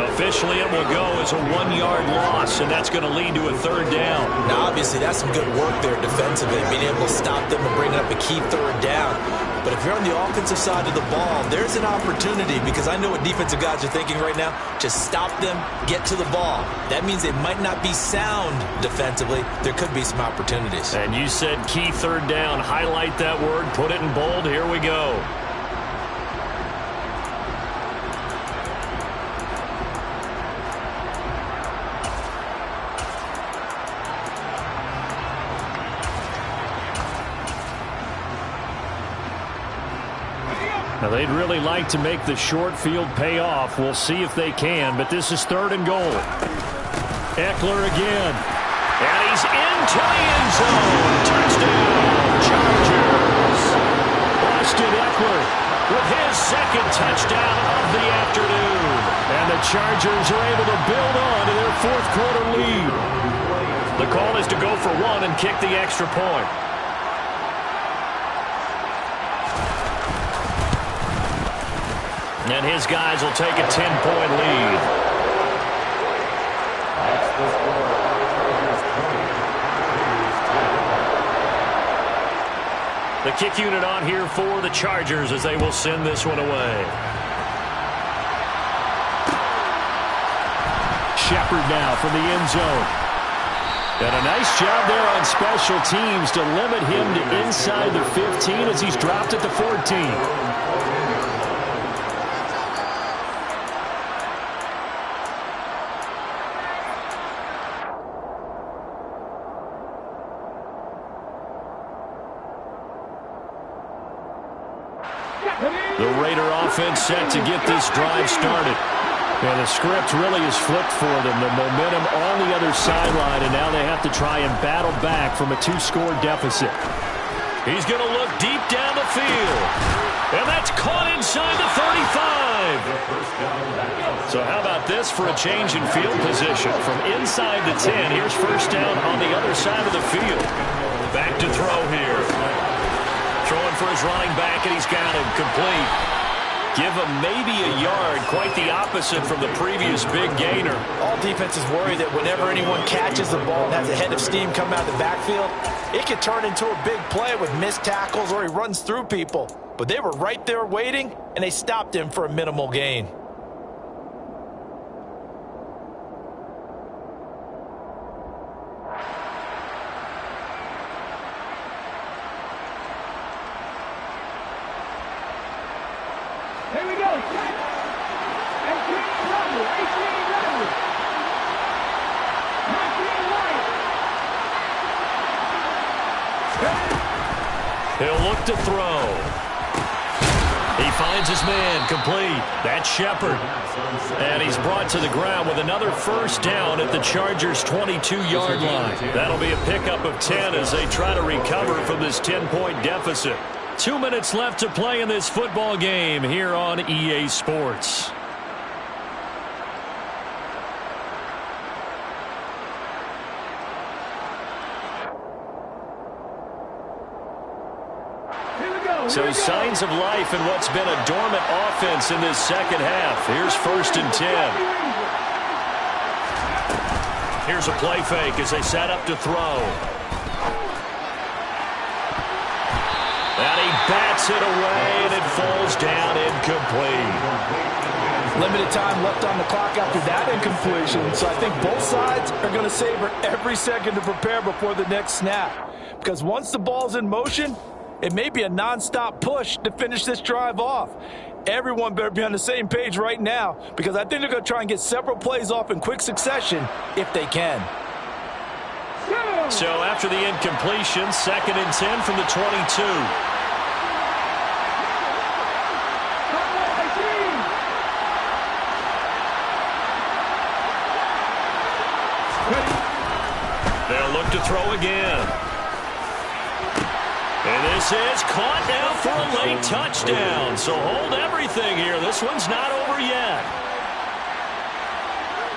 Officially, it will go as a 1-yard loss, and that's going to lead to a third down. Now, obviously, that's some good work there defensively, being able to stop them and bring up a key third down. But if you're on the offensive side of the ball, there's an opportunity, because I know what defensive guys are thinking right now. Just stop them, get to the ball. That means they might not be sound defensively. There could be some opportunities. And you said key third down. Highlight that word. Put it in bold. Here we go. Now, they'd really like to make the short field pay off. We'll see if they can, but this is third and goal. Eckler again. And he's into the end zone. Touchdown, Chargers. Austin Eckler with his second touchdown of the afternoon. And the Chargers are able to build on to their fourth quarter lead. The call is to go for one and kick the extra point. And his guys will take a 10-point lead. The kick unit on here for the Chargers as they will send this one away. Shepard now from the end zone. And a nice job there on special teams to limit him to inside the 15 as he's dropped at the 14. The Raider offense set to get this drive started. And the script really is flipped for them. The momentum on the other sideline, and now they have to try and battle back from a 2-score deficit. He's going to look deep down the field. And that's caught inside the 35. So how about this for a change in field position? From inside the 10, here's first down on the other side of the field. Back to throw here. Throwing for his running back, and he's got him complete. Give him maybe a yard, quite the opposite from the previous big gainer. All defenses worry that whenever anyone catches the ball and has a head of steam come out of the backfield, it can turn into a big play with missed tackles or he runs through people. But they were right there waiting, and they stopped him for a minimal gain. Here we go. He'll look to throw. He finds his man complete. That's Shepard. And he's brought to the ground with another first down at the Chargers' 22-yard line. That'll be a pickup of 10 as they try to recover from this 10-point deficit. 2 minutes left to play in this football game here on EA Sports. So signs of life in what's been a dormant offense in this second half. Here's 1st and 10. Here's a play fake as they set up to throw. And he bats it away, and it falls down incomplete. Limited time left on the clock after that incompletion, so I think both sides are going to savor every second to prepare before the next snap. Because once the ball's in motion, it may be a nonstop push to finish this drive off. Everyone better be on the same page right now, because I think they're going to try and get several plays off in quick succession if they can. So after the incompletion, 2nd and 10 from the 22. They'll look to throw again. And this is caught now for a late touchdown. So hold everything here. This one's not over yet.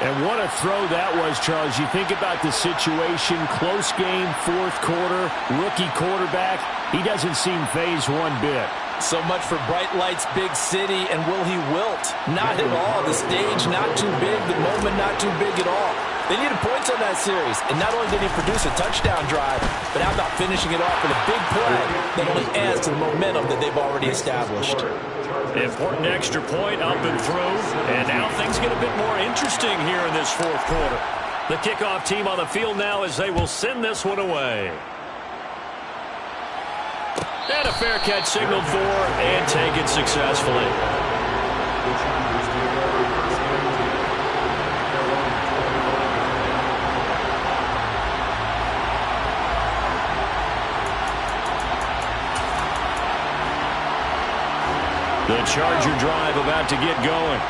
And what a throw that was, Charles. You think about the situation, close game, 4th quarter, rookie quarterback. He doesn't seem phased one bit. So much for bright lights, big city, and will he wilt? Not at all. The stage not too big, the moment not too big at all. They needed points on that series, and not only did he produce a touchdown drive, but how about finishing it off with a big play that only adds to the momentum that they've already established. Important extra point up and through, and now things get a bit more interesting here in this 4th quarter. The kickoff team on the field now as they will send this one away. And a fair catch signaled for and taken successfully. The Charger drive about to get going.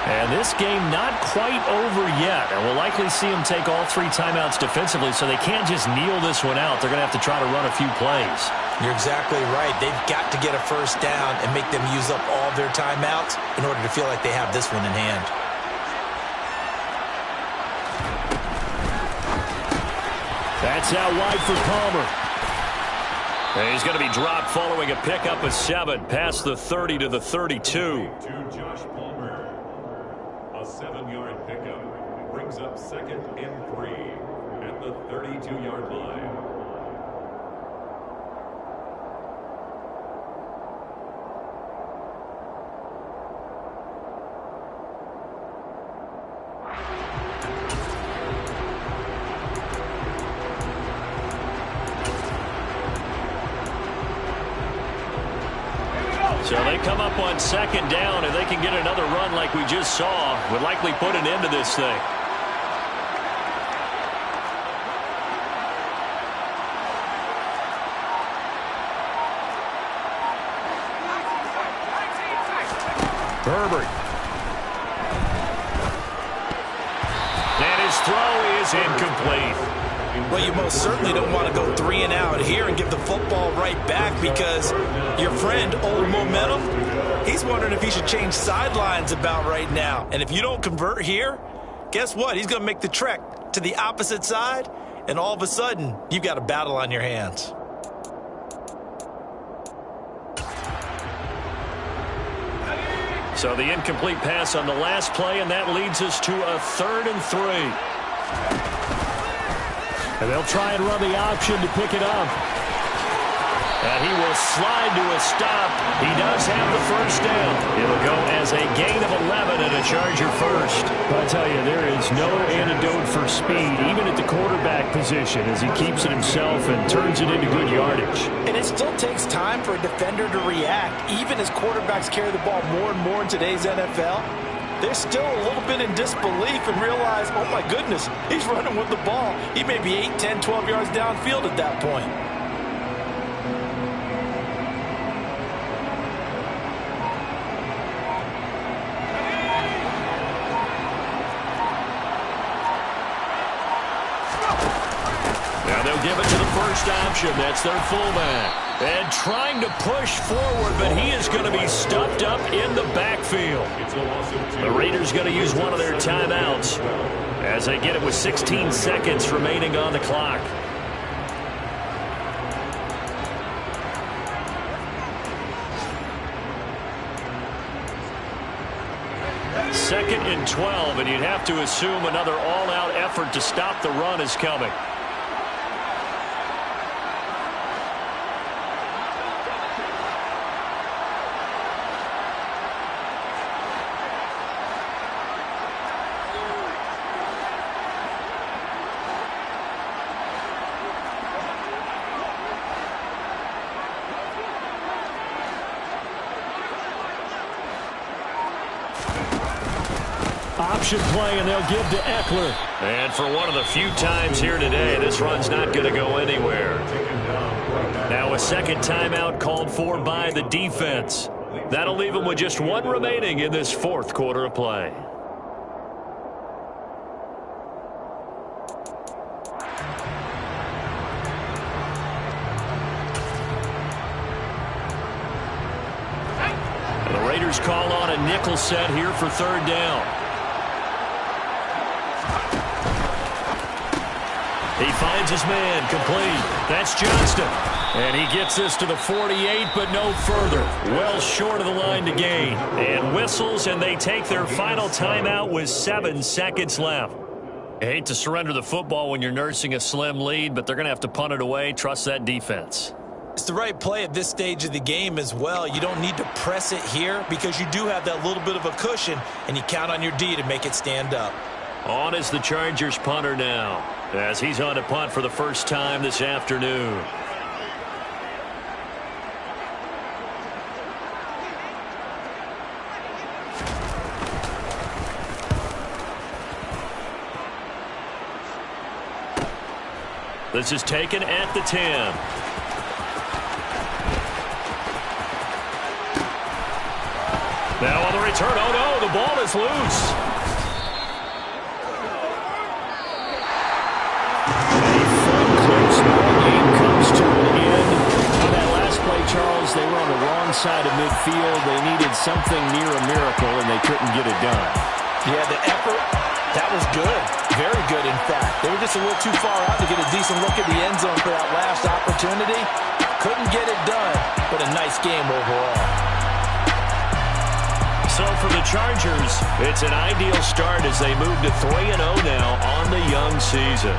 And this game not quite over yet. And we'll likely see them take all 3 timeouts defensively, so they can't just kneel this one out. They're going to have to try to run a few plays. You're exactly right. They've got to get a first down and make them use up all their timeouts in order to feel like they have this one in hand. That's out wide for Palmer. And he's going to be dropped following a pickup of 7 past the 30 to the 32. To Josh Palmer. A 7-yard pickup brings up 2nd and 3 at the 32-yard line. So they come up on 2nd down, and they can get another run like we just saw. Would likely put an end to this thing. Herbert. And his throw is incomplete. Well, you most certainly don't want to go 3 and out here and give the football right back, because your friend, Old Momentum, he's wondering if he should change sidelines about right now. And if you don't convert here, guess what? He's going to make the trek to the opposite side, and all of a sudden, you've got a battle on your hands. So the incomplete pass on the last play, and that leads us to a 3rd and 3. And they'll try and run the option to pick it up. And he will slide to a stop. He does have the first down. It'll go as a gain of 11 and a Charger first. I tell you, there is no antidote for speed, even at the quarterback position, as he keeps it himself and turns it into good yardage. And it still takes time for a defender to react, even as quarterbacks carry the ball more and more in today's NFL. They're still a little bit in disbelief and realize, oh my goodness, he's running with the ball. He may be 8, 10, 12 yards downfield at that point. Now they'll give it to the first option. That's their fullback. And trying to push forward, but he is going to be stuffed up in the backfield. The Raiders going to use one of their timeouts as they get it with 16 seconds remaining on the clock. 2nd and 12, and you'd have to assume another all-out effort to stop the run is coming. Option play, and they'll give to Eckler. And for one of the few times here today, this run's not going to go anywhere. Now a second timeout called for by the defense. That'll leave them with just one remaining in this fourth quarter of play. The Raiders call on a nickel set here for third down. He finds his man, complete. That's Johnston. And he gets this to the 48, but no further. Well short of the line to gain. And whistles, and they take their final timeout with 7 seconds left. I hate to surrender the football when you're nursing a slim lead, but they're going to have to punt it away. Trust that defense. It's the right play at this stage of the game as well. You don't need to press it here because you do have that little bit of a cushion, and you count on your D to make it stand up. On is the Chargers punter now, as he's on to punt for the first time this afternoon. This is taken at the 10. Now on the return, oh no, the ball is loose. Charles, they were on the wrong side of midfield. They needed something near a miracle, and they couldn't get it done. Yeah, the effort, that was good. Very good, in fact. They were just a little too far out to get a decent look at the end zone for that last opportunity. Couldn't get it done, but a nice game overall. So for the Chargers, it's an ideal start as they move to 3-0 now on the young season.